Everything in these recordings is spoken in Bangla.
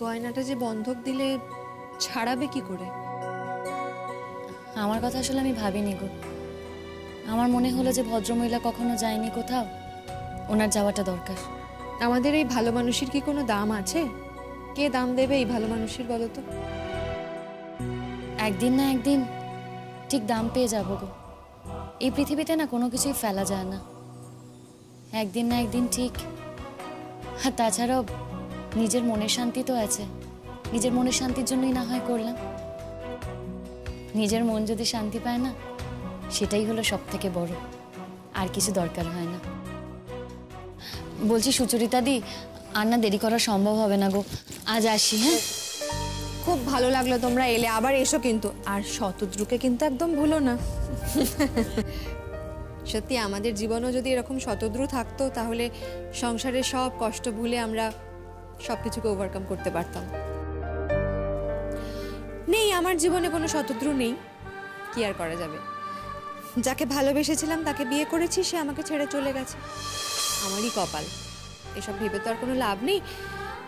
গয়নাটা যে বন্ধক দিলে ছাড়াবে কি করে? আমার কথা আসলে আমি ভাবিনি গো। আমার মনে হলো যে ভদ্রমহিলা কখনো যায়নি কোথাও, ওনার যাওয়াটা দরকার। আমাদের এই ভালো মানুষের কি কোনো দাম আছে? কে দাম দেবে এই ভালো মানুষের বলো তো? একদিন না একদিন ঠিক দাম পেয়ে যাবো গো। এই পৃথিবীতে না কোনো কিছুই ফেলা যায় না, একদিন না একদিন ঠিক। আর তাছাড়াও নিজের মনের শান্তি তো আছে, নিজের মনের শান্তির জন্যই না হয় করলাম। নিজের মন যদি শান্তি পায় না, সেটাই হলো সব থেকে বড়, আর কিছু দরকার হয় না। বলছি সুচরিতা দি, আর না দেরি করা সম্ভব হবে না গো, আজ আসি। হ্যাঁ, খুব ভালো লাগলো তোমরা এলে, আবার এসো কিন্তু। আর শতদ্রুকে কিন্তু একদম ভুলো না। সত্যি আমাদের জীবনেও যদি এরকম শতদ্রু থাকতো, তাহলে সংসারের সব কষ্ট ভুলে আমরা সবকিছুকে ওভারকাম করতে পারতাম। নেই, আমার জীবনে কোনো শতদ্রু নেই, কি আর করা যাবে। যাকে ভালোবেসেছিলাম তাকে বিয়ে করেছি, সে আমাকে ছেড়ে চলে গেছে, আমারই কপাল। এসব ভেবে তো আর কোনো লাভ নেই।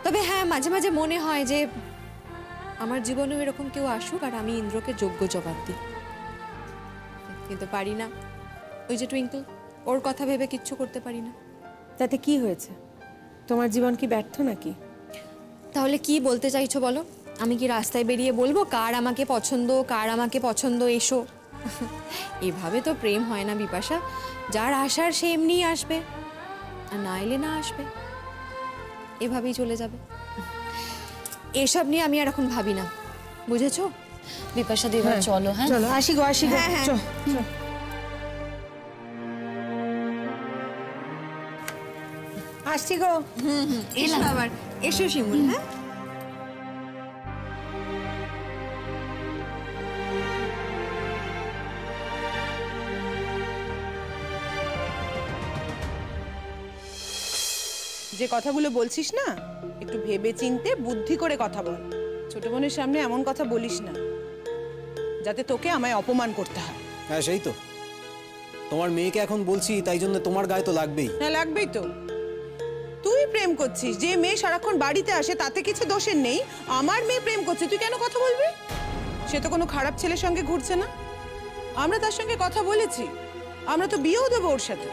তবে হ্যাঁ, মাঝে মাঝে মনে হয় যে আমার জীবনেও এরকম কেউ আসুক আর আমি ইন্দ্রকে যোগ্য জবাব দিই, কিন্তু পারি না। ওই যে টুইঙ্কল, ওর কথা ভেবে কিচ্ছু করতে পারি না। তাতে কি হয়েছে? তোমার জীবন কি ব্যর্থ নাকি? তাহলে কি বলতে চাইছো বলো? আমি কি রাস্তায় বেরিয়ে বলবো কার আমাকে পছন্দ, কার আমাকে পছন্দ, এসো? এভাবে তো প্রেম হয় না বিপাশা। যার আসার সে এমনিই আসবে, আর না এলে না আসবে, এভাবেই চলে যাবে। এসব নিয়ে আমি আর এখন ভাবি না, বুঝেছো? বিপাশা দি, এবার চলো। হ্যাঁ চলো, আসি গো, আসি গো। আসছি গো। এসো আবার, এসো শিমুল। হ্যাঁ, যে কথাগুলো বলছিস না, একটু ভেবে চিনতে বুদ্ধি করে কথা বল। ছোট বোনের সামনে এমন কথা বলিস না যাতে তোকে আমায় অপমান করতে হয়। হ্যাঁ সেই তো, তোমার মেয়েকে এখন বলছি তাই জন্য তোমার গায়ে তো লাগবেই। হ্যাঁ লাগবেই তো। তুই প্রেম করছিস, যে মেয়ে সারাক্ষণ বাড়িতে আসে তাতে কিছু দোষের নেই। আমার মেয়ে প্রেম করছে, তুই কেন কথা বলবি? সে তো কোনো খারাপ ছেলের সঙ্গে ঘুরছে না। আমরা তার সঙ্গে কথা বলেছি, আমরা তো বিয়েও দেবো ওর সাথে।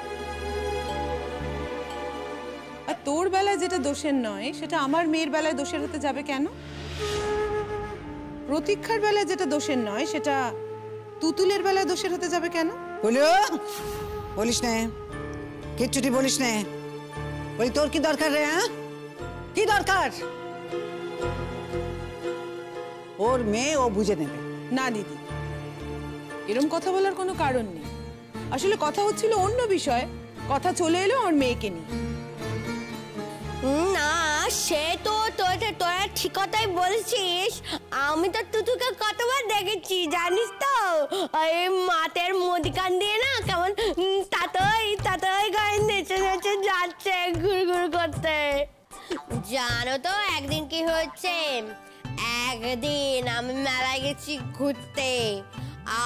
আর তোর বেলায় যেটা দোষের নয়, সেটা আমার মেয়ের বেলায় দোষের হতে যাবে কেন? প্রতীক্ষার বেলায় যেটা দোষের নয়, সেটা তুতুলের বেলায় দোষের হতে যাবে কেন? বলিস না, কিচ্ছুটি বলিস না। বলি তোর কি দরকার রে? হ্যাঁ, কি দরকার? ওর মেয়ে ও বুঝে নেবে। না দিদি, এরকম কথা বলার কোনো কারণ নেই। আসলে কথা হচ্ছিল অন্য বিষয়, কথা চলে এলো আমার মেয়েকে নিয়ে। না, সে তো তোরা ঠিক কথাই বলছিস। আমি তো তুতুকে কতবার দেখেছি জানিস তো, ওই মাতের মুদিকান দিয়ে না কেমন তাতই গায়ে নেচে নেচে যাচ্ছে ঘুরঘুর করতে। জানো তো একদিন কি হয়েছে? একদিন আমি মেলায় গেছি ঘুরতে,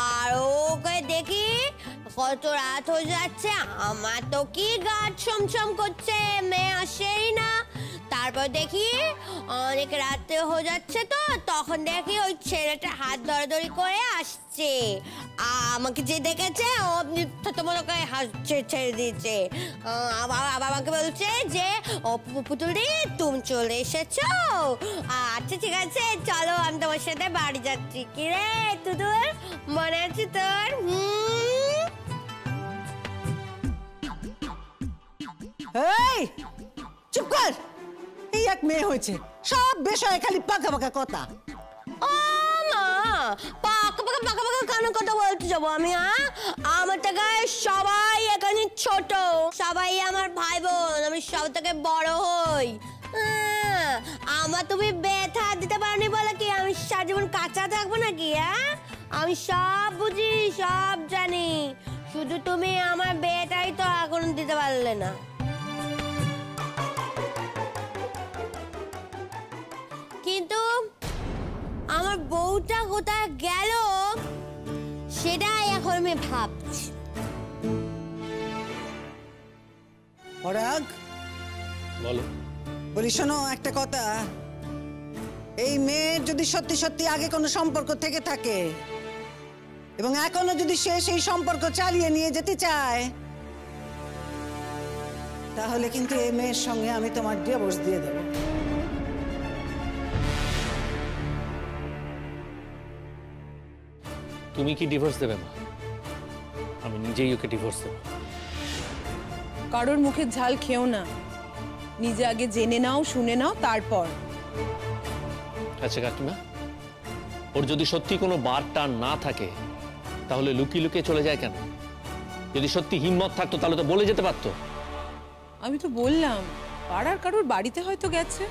আর ওকে দেখি কত রাত হয়ে যাচ্ছে, আমার তো কি গা ছমছম করছে, মেয়ে আসেই না। তারপর দেখি অনেক রাতে হয়ে যাচ্ছে, তো তখন দেখি ওই ছেলেটা হাত ধরাধরি করে আসছে। আমাকে যে দেখেছে ও মনে করে হাসছে, ছেড়ে দিয়েছে। আবার আমাকে বলছে যে ও পুতুলদি তুমি চলে এসেছো, আচ্ছা ঠিক আছে চলো আমি তোমার সাথে বাড়ি যাচ্ছি। কি রে তুতুল, মনে আছে তোর? এই চুপ কর, এই এক মেয়ে হয়েছে, সব বিষয়ে খালি পাকা পাকা কথা। ও মা, পাকা কেন কথা বলতে যাবো আমি? আমার থেকে সবাই এখানে ছোট, সবাই আমার ভাই বোন, আমি সব থেকে বড় হই। আমার তুমি ব্যথা দিতে পারোনি বলে কি আমি সারা জীবন কাঁচা থাকবো নাকি? আমি সব বুঝি, সব জানি, শুধু তুমি আমার বিয়েটাই তো এখন দিতে পারলে না। কিন্তু আমার বউটা কোথায় গেল সেটাই এখন আমি ভাবছি। পরাগ, বলো। বলি শোনো একটা কথা, যদি সত্যি সত্যি আগে কোনো সম্পর্ক থেকে থাকে এবং এখনো যদি সে সেই সম্পর্ক চালিয়ে নিয়ে যেতে চায়, তাহলে কিন্তু এই মেয়ের সঙ্গে আমি তোমার ডিভোর্স দিয়ে দেব। তুমি কি ডিভোর্স দেবে মা? আমি নিজেই ওকে ডিভোর্স দেব। কারোর মুখের ঝাল খেও না, নিজে আগে জেনে নাও, শুনে নাও, তারপর। আচ্ছা কাকিমা, ওর যদি সত্যি কোনো বার টান না থাকে তাহলে লুকিয়ে লুকিয়ে চলে যায় কেন? যদি সত্যি হিম্মত থাকতো তাহলে তো বলে যেতে পারতো। আমি তো বললাম পাড়ার কারোর বাড়িতে হয়তো গেছে।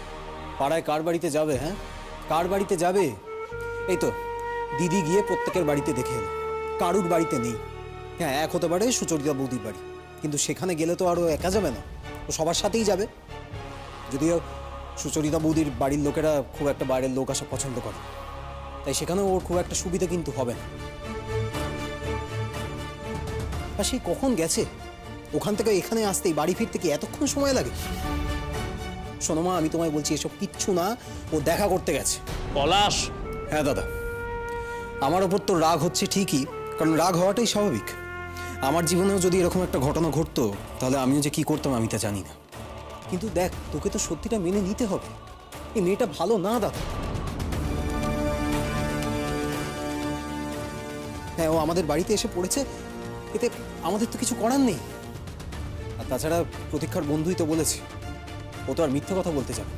পাড়ায় কার বাড়িতে যাবে? হ্যাঁ, কার বাড়িতে যাবে? এই তো দিদি গিয়ে প্রত্যেকের বাড়িতে দেখে এলো, কারুর বাড়িতে নেই। হ্যাঁ, এক হতে পারে সুচরিতা বৌদির বাড়ি, কিন্তু সেখানে গেলে তো আরও একা যাবে না, ও সবার সাথেই যাবে। যদিও সুচরিতা বৌদির বাড়ির লোকেরা খুব একটা বাইরের লোক আসা পছন্দ করে, তাই সেখানে ওর খুব একটা সুবিধা কিন্তু হবে না। আর সেই কখন গেছে, ওখান থেকে এখানে আসতেই বাড়ি ফিরতে কি এতক্ষণ সময় লাগে? শোনো মা, আমি তোমায় বলছি এসব কিচ্ছু না, ও দেখা করতে গেছে। পলাশ! হ্যাঁ দাদা, আমার ওপর তো রাগ হচ্ছে ঠিকই, কারণ রাগ হওয়াটাই স্বাভাবিক। আমার জীবনেও যদি এরকম একটা ঘটনা ঘটতো তাহলে আমিও যে কি করতাম আমি তা জানি না। কিন্তু দেখ, তোকে তো সত্যিটা মেনে নিতে হবে, এই মেয়েটা ভালো না দাদা। হ্যাঁ, ও আমাদের বাড়িতে এসে পড়েছে, এতে আমাদের তো কিছু করার নেই। আর তাছাড়া প্রতীক্ষার বন্ধুই তো বলেছে, ও তো আর মিথ্যে কথা বলতে যাবে।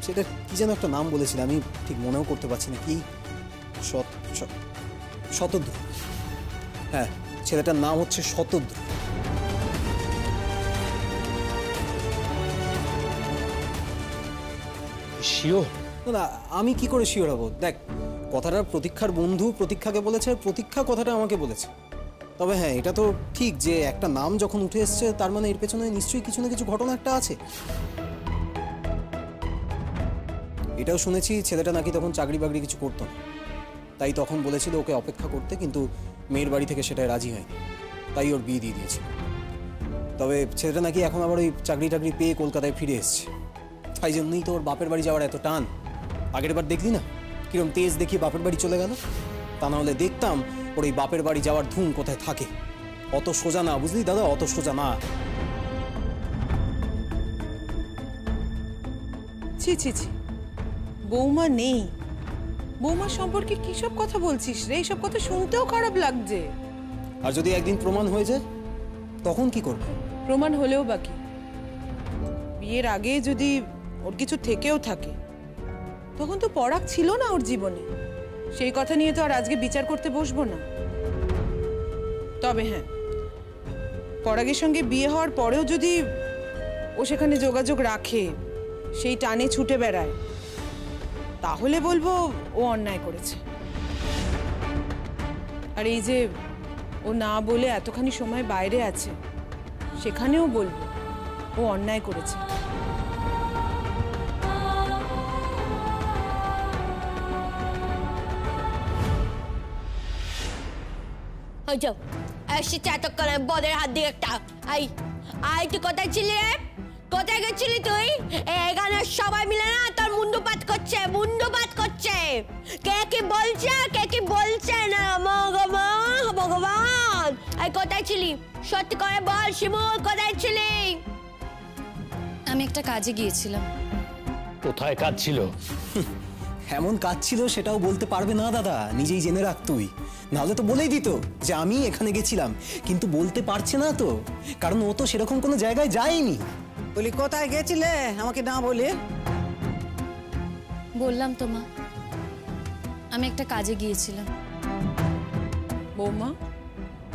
সেটা কি যেন একটা নাম বলেছিল, আমি ঠিক মনেও করতে পারছি না। কি শতদ্রু? হ্যাঁ, ছেলেটার নাম হচ্ছে শতদ্রু। শিওর? না, আমি কি করে শিওর হবো? দেখ, কথাটা প্রতীক্ষার বন্ধু প্রতীক্ষাকে বলেছে, আর প্রতীক্ষা কথাটা আমাকে বলেছে। তবে হ্যাঁ, এটা তো ঠিক যে একটা নাম যখন উঠে এসছে তার মানে এর পেছনে নিশ্চয়ই কিছু না কিছু ঘটনা একটা আছে। এটাও শুনেছি ছেলেটা নাকি তখন চাকরি বাকরি কিছু করতো না, তাই তখন বলেছিল ওকে অপেক্ষা করতে, কিন্তু মেয়ের বাড়ি থেকে সেটাই রাজি হয়নি, তাই ওর বিয়ে দিয়ে দিয়েছে। তবে ছেলেটা নাকি এখন আবার ওই চাকরি টাকরি পেয়ে কলকাতায় ফিরে এসছে, তাই জন্যই তো ওর বাপের বাড়ি যাওয়ার এত টান। আগের বার দেখলি না কিরম তেজ দেখিয়ে বাপের বাড়ি চলে গেল? তা না হলে দেখতাম ওর এই বাপের বাড়ি যাওয়ার ধুম কোথায় থাকে। অত সোজা না, বুঝলি দাদা, অত সোজা না। ছি ছি ছি, বৌমা নেই, বৌমার সম্পর্কে কি সব কথা বলছিস রে? এইসব কথা শুনতেও খারাপ লাগছে। আর যদি একদিন প্রমাণ হয়ে যায় তখন কি করবে? প্রমাণ হলেও বাকি, বিয়ের আগে যদি ওর কিছু থেকেও থাকে তখন তো পরাগ ছিল না ওর জীবনে, সেই কথা নিয়ে তো আর আজকে বিচার করতে বসবো না। তবে হ্যাঁ, পরাগের সঙ্গে বিয়ে হওয়ার পরেও যদি ও সেখানে যোগাযোগ রাখে, সেই টানে ছুটে বেড়ায়, তাহলে বলবো ও অন্যায় করেছে। আর এই যে ও না বলে এতখানি সময় বাইরে আছে, সেখানেও বলবো ও অন্যায় করেছে। যাও, এসেছে এতক্ষণে বদের হাত দিয়ে একটা। আই আই, তুই কোথায় ছিলি রে? কোথায় গেছিলি তুই? এখানে সবাই মিলে না তোর মুন্ডুপাত করছে, মুন্ডুপাত করছে। কে কি বলছে, কে কি বলছে না? ভগবান, আই কোথায় ছিলি? সত্যি করে বল শিমুল, কোথায় ছিলি? আমি একটা কাজে গিয়েছিলাম। কোথায় কাজ ছিল? এমন কাজ ছিল সেটাও বলতে পারবে না দাদা, নিজেই জেনে রাখ তুই। নাহলে তো বলেই দিত যে আমি এখানে গেছিলাম, কিন্তু বলতে পারছে না তো, কারণ ও তো সেরকম কোনো জায়গায় যায়নি। বলি কোথায় গেছিলে আমাকে না বলে? বললাম তো মা, আমি একটা কাজে গিয়েছিলাম। বৌমা,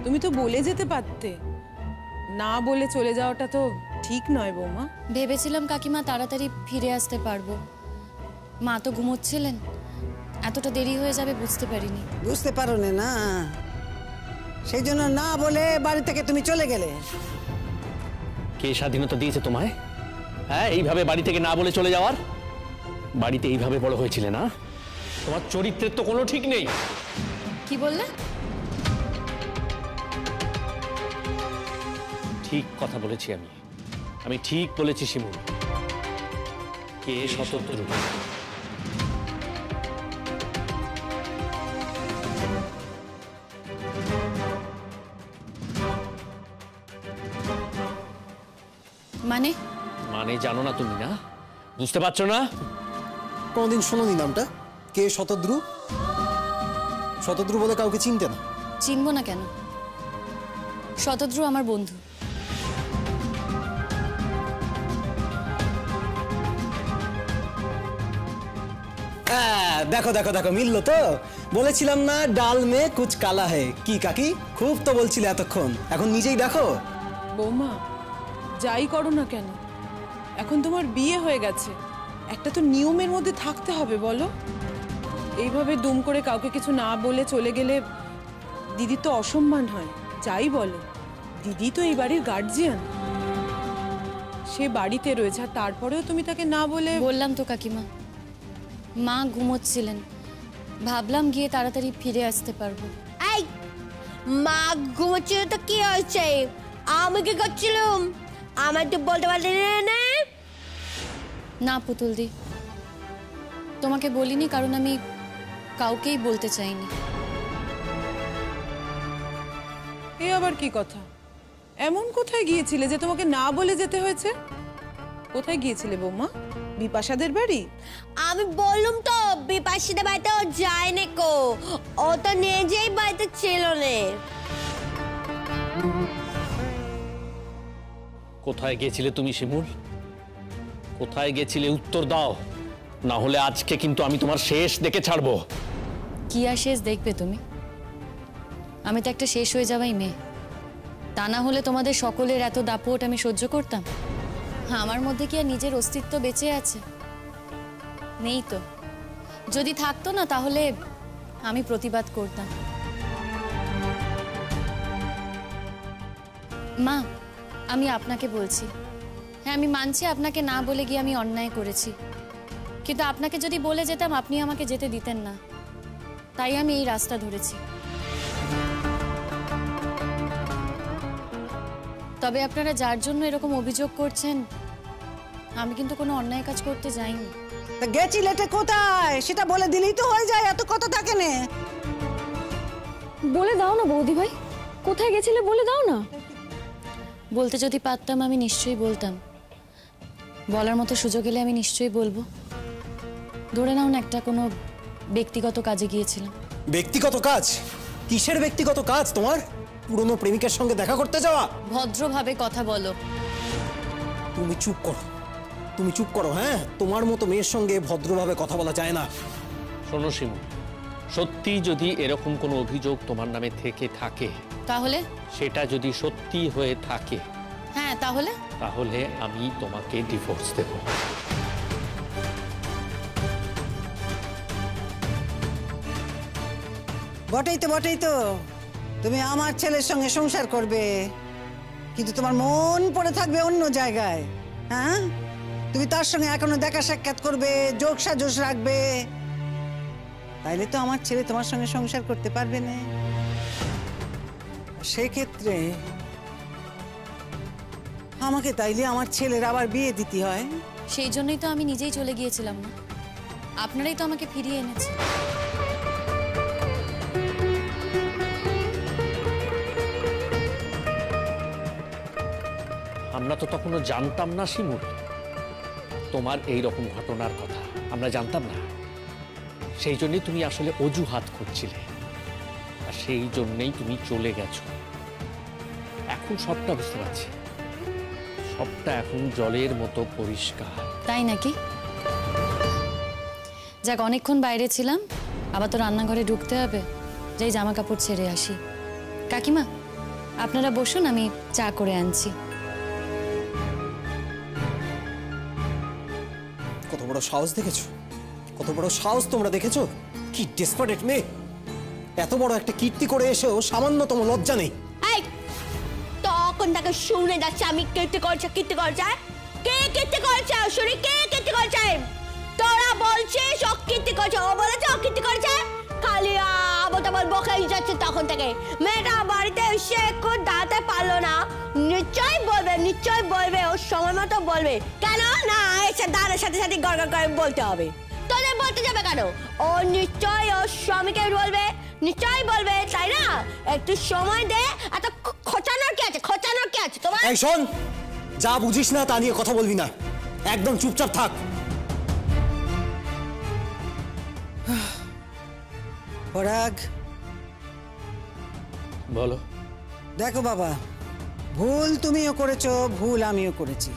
তুমি তো বলে যেতে পারতে, না বলে চলে যাওয়াটা তো ঠিক নয় বৌমা। ভেবেছিলাম কাকিমা তাড়াতাড়ি ফিরে আসতে পারবো, মা তো ঘুমোচ্ছিলেন, এতটা দেরি হয়ে যাবে বুঝতে পারিনি। বুঝতে পারো না, সেই জন্য না বলে বাড়ি থেকে তুমি চলে গেলে। কে স্বাধীনতা দিয়েছে তোমায়? হ্যাঁ, এইভাবে বাড়ি থেকে না বলে চলে যাওয়ার? বাড়িতে এইভাবে বড় হয়েছিলে না? তোমার চরিত্রের তো কোনো ঠিক নেই। কি বললে? ঠিক কথা বলেছি আমি ঠিক বলেছি শিমুল। কে শতদ্রু? মানে মানে জানো না তুমি, না বুঝতে পারছো না? কোনোদিন শোনোনি নামটা? কে শতদ্রু? শতদ্রু বলে কাউকে চিনতে না? চিনব না কেন? শতদ্রু আমার বন্ধু। দেখো দেখো দেখো, মিললো তো? বলেছিলাম না ডাল মে কুচ কালা হে। কি কাকি, খুব তো বলছিলে এতক্ষণ, এখন নিজেই দেখো। বৌমা, যাই করো না কেন, এখন তোমার বিয়ে হয়ে গেছে, একটা তো নিয়মের মধ্যে থাকতে হবে বলো। এইভাবে দুম করে কাউকে কিছু না বলে চলে গেলে দিদি তো অসম্মান হয়। যাই বলো, দিদি তো এই বাড়ির গার্জিয়ান, সে বাড়িতে রয়েছে, আর তারপরেও তুমি তাকে না বলে। বললাম তো কাকিমা, মা ঘুমোচ্ছিলেন, ভাবলাম গিয়ে তাড়াতাড়ি ফিরে আসতে পারবো। এই মা ঘুমোচ্ছিল তো কি হয়েছে? আমি কি করছিলাম আমার তো বলতে পারলি না। না পুতুলদি, তোমাকে বলিনি কারণ আমি কাউকেই বলতে চাইনি। এ আবার কি কথা? এমন কোথায় গিয়েছিলে যে তোমাকে না বলে যেতে হয়েছে? কোথায় গিয়েছিলে বৌমা? বিপাশাদের বাড়ি? আমি বললাম তো বিপাশাদের বাড়িতে ও যায়নি কো, ও তো নিজেই বাড়িতে ছিল না। কোথায় গেছিলে তুমি শিমুল? কোথায় গেছিলে উত্তর দাও, না হলে আজকে কিন্তু আমি তোমার শেষ দেখে ছাড়বো। কি আর শেষ দেখবে তুমি? আমি তো একটা শেষ হয়ে যাওয়াই মেয়ে, তা না হলে তোমাদের সকলের এত দাপট আমি সহ্য করতাম? আমার মধ্যে কি আর নিজের অস্তিত্ব বেঁচে আছে? নেই তো। যদি থাকতো না তাহলে আমি প্রতিবাদ করতাম। মা, আমি আপনাকে বলছি, হ্যাঁ আমি মানছি আপনাকে না বলে গিয়ে আমি অন্যায় করেছি, কিন্তু আপনাকে যদি বলে যেতাম আপনি আমাকে যেতে দিতেন না, তাই আমি এই রাস্তা ধরেছি। তবে আপনারা যার জন্য এরকম অভিযোগ করছেন, আমি কিন্তু কোনো অন্যায় কাজ করতে যাইনি। তা গেছিলেটা কোথায় সেটা বলে দিলেই তো হয়ে যায়, এত কথা থাকে না। বলে দাও না বৌদি ভাই, কোথায় গেছিলে বলে দাও না। বলতে যদি পারতাম আমি নিশ্চয়ই বলতাম, বলার মতো সুযোগ এলে আমি নিশ্চয়ই বলবো। ধরে নাও না একটা কোনো ব্যক্তিগত কাজে গিয়েছিলাম। ব্যক্তিগত কাজ? কিসের ব্যক্তিগত কাজ তোমার? পুরনো প্রেমিকার সঙ্গে দেখা করতে যাওয়া? ভদ্রভাবে কথা বলো। তুমি চুপ করো, তুমি চুপ করো। হ্যাঁ, তোমার মতো মেয়ের সঙ্গে ভদ্রভাবে কথা বলা যায় না। শোনো শিমুল, সত্যি যদি এরকম কোনো অভিযোগ তোমার নামে থেকে থাকে, তাহলে? সেটা যদি সত্যি হয়ে থাকে, হ্যাঁ তাহলে? তাহলে আমি তোমাকে ডিভোর্স দেব। বটেই তো, বটেই তো। তুমি আমার ছেলের সঙ্গে সংসার করবে, কিন্তু তোমার মন পড়ে থাকবে অন্য জায়গায়। হ্যাঁ, তুমি তার সঙ্গে এখনো দেখা সাক্ষাৎ করবে, যোগ সাজস রাখবে, তাইলে তো আমার ছেলে তোমার সঙ্গে সংসার করতে পারবে না। সেক্ষেত্রে আমাকে তাইলে আমার ছেলের আবার বিয়ে দিতে হয়। সেই জন্যই তো আমি নিজেই চলে গিয়েছিলাম না, আপনারাই তো আমাকে ফিরিয়ে এনেছে। আমরা তো তখনও জানতাম না শিমুল তোমার এই রকম ঘটনার কথা, আমরা জানতাম না। সেই জন্যই তুমি আসলে অজুহাত খুঁজছিলে, আর সেই জন্যই তুমি চলে গেছো। এখন সবটা বুঝতে পারছি, সবটা এখন জলের মতো পরিষ্কার। তাই নাকি? যাক, অনেকক্ষণ বাইরে ছিলাম, আবার তো রান্নাঘরে ঢুকতে হবে, যাই জামা কাপড় ছেড়ে আসি। কাকিমা, আপনারা বসুন, আমি চা করে আনছি। কত বড় সাহস দেখেছো? কত বড় সাহস তোমরা দেখেছো? কি ডেসপারেট মেয়ে! এত বড় একটা কীর্তি করে এসেও সামান্যতম লজ্জা নেই। এই তখন তাকে শুনে যাচ্ছে আমি কীর্তি করছে, কীর্তি করছে। কে কীর্তি করছে? শুনি কে কীর্তি করছে? তোরা বলছিস ও কীর্তি করছে, ও বলেছে ও কীর্তি করছে। খালি আবার বকেই যাচ্ছে তখন থেকে। মেয়েটা বাড়িতে এসে একটু দাঁড়াতে পারলো না, নিশ্চয়ই বলবে, নিশ্চয়ই বলবে, ওর সময় মতো বলবে। কেন না এসে দাঁড়ার সাথে সাথে গড় করে বলতে হবে? তোদের বলতে যাবে কেন? ও নিশ্চয়ই ওর স্বামীকে বলবে, নিশ্চয়ই বলবে, তাই না? একটু সময় দে। এত খোঁচানোর কি আছে? খোঁচানোর কি আছে তোমার? এই শোন, যা বুঝিস না তা নিয়ে কথা বলবি না, একদম চুপচাপ থাক। পরাগ, বলো। দেখো বাবা, ভুল তুমিও করেছো, ভুল আমিও করেছি।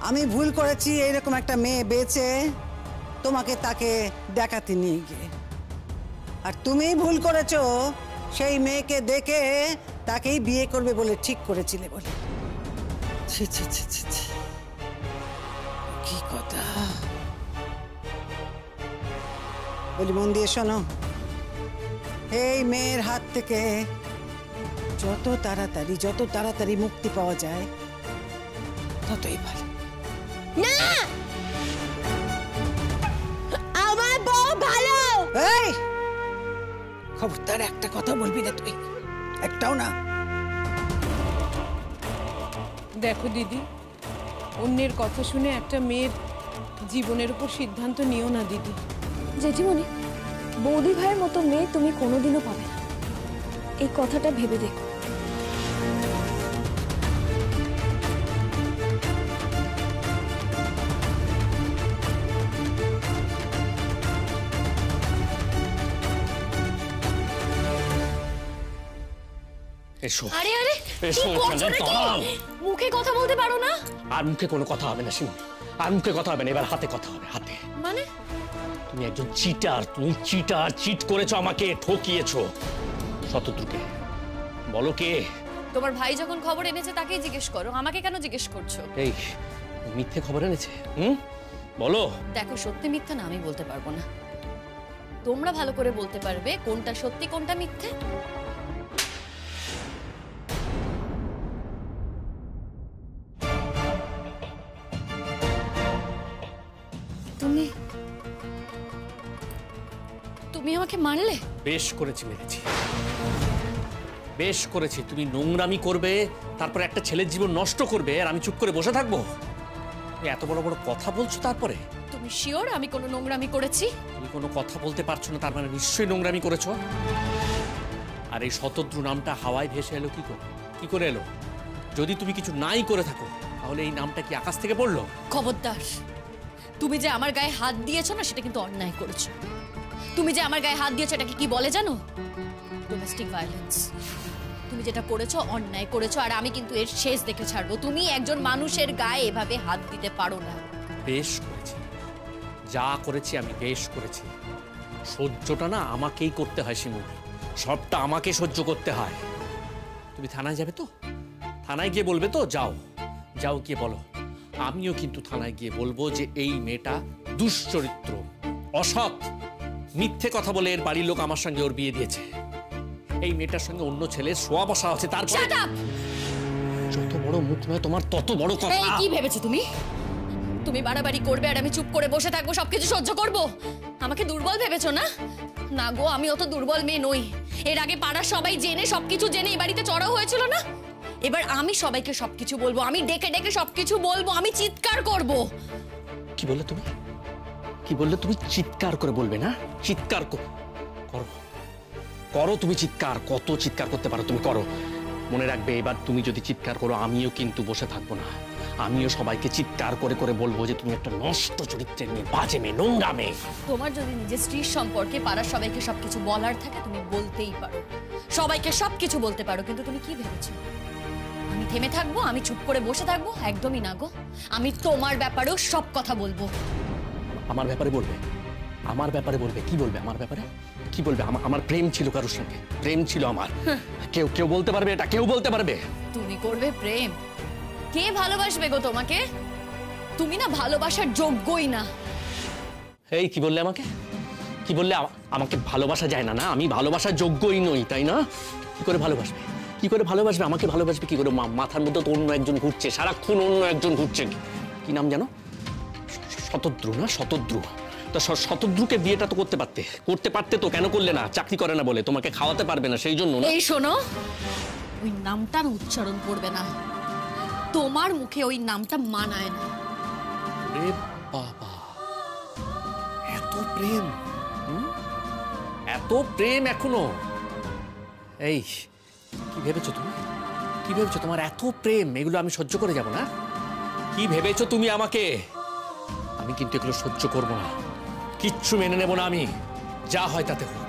আমি ভুল করেছি এইরকম একটা মেয়ে বেঁচে তোমাকে তাকে দেখাতে নিয়ে গিয়ে, আর তুমি ভুল করেছো সেই মেয়েকে দেখে তাকেই বিয়ে করবে বলে ঠিক করেছিলে বলে। ছি ছি ছি ছি ছি, কি কথা বলি, মন দিয়ে শোনো। এই মেয়ের হাত থেকে যত তাড়াতাড়ি মুক্তি পাওয়া যায় ততই ভালো। না, আমার বউ ভালো। এই, খবরদার একটা কথা বলবি না তুই, একটাও না। দেখো দিদি, অন্যের কথা শুনে একটা মেয়ের জীবনের উপর সিদ্ধান্ত নিও না দিদি। জেঠিমণি, বৌদি ভাইয়ের মতো মেয়ে তুমি কোনোদিনও পাবে না, এই কথাটা ভেবে দেখো। এসো। আরে আরে, এসো, কি করছো এখানে নাকি? দাঁড়াও। মুখে কথা বলতে পারো না? আর মুখে কোনো কথা হবে না শিমুল, আর মুখে কথা হবে না, এবার হাতে কথা হবে, হাতে। মানে তুমি একজন চিটার, তুমি চিটার, চিট করেছো আমাকে, ঠকিয়েছো। শতদ্রুকে বলো কে? তোমার ভাই যখন খবর এনেছে তাকেই জিজ্ঞেস করো, আমাকে কেন জিজ্ঞেস করছো? এই মিথ্যে খবর এনেছে? বলো। দেখো, সত্যি মিথ্যা না আমি বলতে পারবো না, তোমরা ভালো করে বলতে পারবে কোনটা সত্যি কোনটা মিথ্যে। তুমি তুমি আমাকে মারলে? বেশ করেছি, মেরেছি, বেশ করেছি। তুমি নোংরামি করবে, তারপরে একটা ছেলের জীবন নষ্ট করবে, আর আমি চুপ করে বসে থাকবো? তুমি এত বড় বড় কথা বলছো, তারপরে তুমি শিওর আমি কোনো নোংরামি করেছি? তুমি কোনো কথা বলতে পারছো না, তার মানে নিশ্চয়ই নোংরামি করেছো। আর এই শতদ্রু নামটা হাওয়ায় ভেসে এলো কি করে? কি করে এলো? যদি তুমি কিছু নাই করে থাকো তাহলে এই নামটা কি আকাশ থেকে পড়লো? খবরদার, তুমি যে আমার গায়ে হাত দিয়েছো না, সেটা কিন্তু অন্যায় করেছো। তুমি যে আমার গায়ে হাত দিয়েছো এটাকে কি বলে জানো? Domestic violence. তুমি যেটা করেছো অন্যায় করেছো, আর আমি কিন্তু এর শেষ দেখে ছাড়বো। তুমি একজন মানুষের গায়ে এভাবে হাত দিতে পারো না। বেশ করেছি, যা করেছি আমি বেশ করেছি। সহ্যটা না আমাকেই করতে হয় শিমুল, সবটা আমাকে সহ্য করতে হয়। তুমি থানায় যাবে তো? থানায় গিয়ে বলবে তো? যাও, যাও গিয়ে বলো। আমিও কিন্তু থানায় গিয়ে বলবো যে এই মেয়েটা দুশ্চরিত্র, অসৎ, মিথ্যে কথা বলে এর বাড়ির লোক আমার সঙ্গে ওর বিয়ে দিয়েছে। এই মেয়েটার সঙ্গে অন্য ছেলের শোয়া বসা আছে। তারপরে Shut up! যত বড় মুখ নয় তোমার, তত বড় কথা। এই কি ভেবেছো তুমি? তুমি বাড়াবাড়ি করবে আর আমি চুপ করে বসে থাকবো, সবকিছু সহ্য করব? আমাকে দুর্বল ভেবেছো না? না গো, আমি অত দুর্বল মেয়ে নই। এর আগে পাড়ার সবাই জেনে, সবকিছু জেনে এই বাড়িতে চড়াও হয়েছিল না? এবার আমি সবাইকে সবকিছু বলবো, আমি ডেকে ডেকে সবকিছু বলবো, আমি চিৎকার করব। কি বললে তুমি? কি বললে তুমি? চিৎকার করে বলবে না? চিৎকার করো, করো তুমি চিৎকার, কত চিৎকার করতে পারো তুমি করো। মনে রাখবে, এবার তুমি যদি চিৎকার করো আমিও কিন্তু বসে থাকবো না। আমিও সবাইকে চিৎকার করে করে বলবো যে তুমি একটা নষ্ট চরিত্রের মেয়ে, বাজে মেয়ে, নোংরা মেয়ে। তোমার যদি নিজের স্ত্রীর সম্পর্কে পাড়ার সবাইকে সবকিছু বলার থাকে তুমি বলতেই পারো, সবাইকে সবকিছু বলতে পারো, কিন্তু তুমি কি ভেবেছো আমি থেমে থাকবো, আমি চুপ করে বসে থাকবো? একদমই না গো, আমি তোমার ব্যাপারেও সব কথা বলবো। আমার ব্যাপারে বলবে? আমার ব্যাপারে বলবে? কি বলবে আমার ব্যাপারে? কি বলবে? আমার প্রেম ছিল কারোর সঙ্গে, প্রেম ছিল আমার। কেউ কেউ বলতে পারবে এটা? কেউ বলতে পারবে? তুমি করবে প্রেম? কে ভালোবাসবে গো তোমাকে? তুমি না ভালোবাসার যোগ্যই না। এই কি বললে আমাকে? কি বললে? আমাকে ভালোবাসা যায় না? না, আমি ভালোবাসার যোগ্যই নই, তাই না? কি করে ভালোবাসবে? কি করে ভালোবাসবে? আমাকে ভালোবাসবে কি করে? মাথার মধ্যে তো অন্য একজন ঘুরছে, সারাক্ষণ অন্য একজন ঘুরছে। কি নাম জানো? শতদ্রু না? শতদ্রু। তা শতদ্রুকে বিয়েটা তো করতে পারতে তো, কেন করলে না? চাকরি করে না বলে, তোমাকে খাওয়াতে পারবে না সেই জন্য। এই শোনো, ওই নামটার উচ্চারণ করবে না, তোমার মুখে ওই নামটা মানায় না। রে বাবা, এত প্রেম, এত প্রেম এখনো? এই কি ভেবেছো তুমি? কি ভেবেছো তোমার এত প্রেম, এগুলো আমি সহ্য করে যাব না? কি ভেবেছো তুমি আমাকে? আমি কিন্তু এগুলো সহ্য করব না, কিচ্ছু মেনে নেব না আমি। যা হয় তাতে হোক,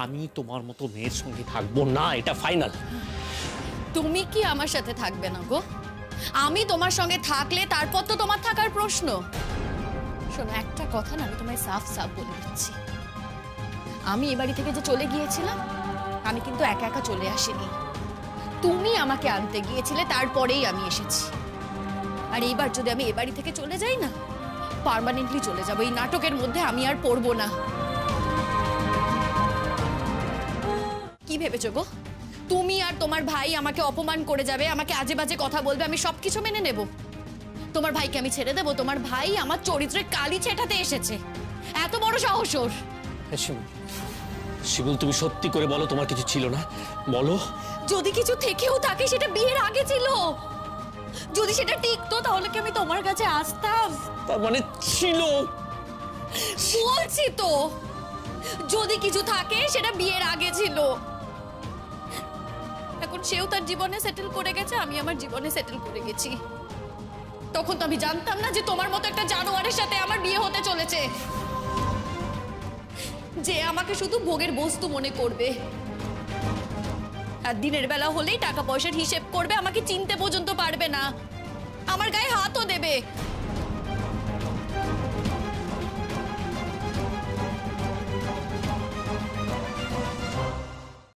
আমি তোমার মতো মেয়ের সঙ্গে থাকবো না, এটা ফাইনাল। তুমি কি আমার সাথে থাকবে না গো? আমি তোমার সঙ্গে থাকলে তারপর তো তোমার থাকার প্রশ্ন। শোনো, একটা কথা না আমি তোমায় সাফ সাফ বলে দিচ্ছি, আমি এ বাড়ি থেকে যে চলে গিয়েছিলাম, আমি কিন্তু একা একা চলে আসিনি। তুমি আমাকে আনতে গিয়েছিলে, তারপরেই আমি এসেছি। আর এইবার যদি আমি এ বাড়ি থেকে চলে যাই না, পার্মানেন্টলি চলে যাবো। এই নাটকের মধ্যে আমি আর পড়বো না। কি ভেবেছো গো? তুমি আর তোমার ভাই আমাকে অপমান করে যাবে, আমাকে আজে বাজে কথা বলবে, আমি সবকিছু মেনে নেব? তোমার ভাইকে আমি ছেড়ে দেবো? তোমার ভাই আমার চরিত্রে কালি ছেটাতে এসেছে, এত বড় সাহস ওর? শিমুল, তুমি সত্যি করে বলো তোমার কিছু ছিল না? বলো। যদি কিছু থেকেও থাকে সেটা বিয়ের আগে ছিল। যদি সেটা টিকতো তাহলে কি আমি তোমার কাছে আসতাম? তার মানে ছিল? বলছি তো, যদি কিছু থাকে সেটা বিয়ের আগে ছিল। এখন সেও তার জীবনে সেটেল করে গেছে, আমি আমার জীবনে সেটেল করে গেছি। তখন তো আমি জানতাম না যে তোমার মতো একটা জানোয়ারের সাথে আমার বিয়ে হতে চলেছে, যে আমাকে শুধু ভোগের বস্তু মনে করবে। আর দিনের বেলা হলেই টাকা পয়সার হিসেব করবে, আমাকে চিনতে পর্যন্ত পারবে না, আমার গায়ে হাতও দেবে।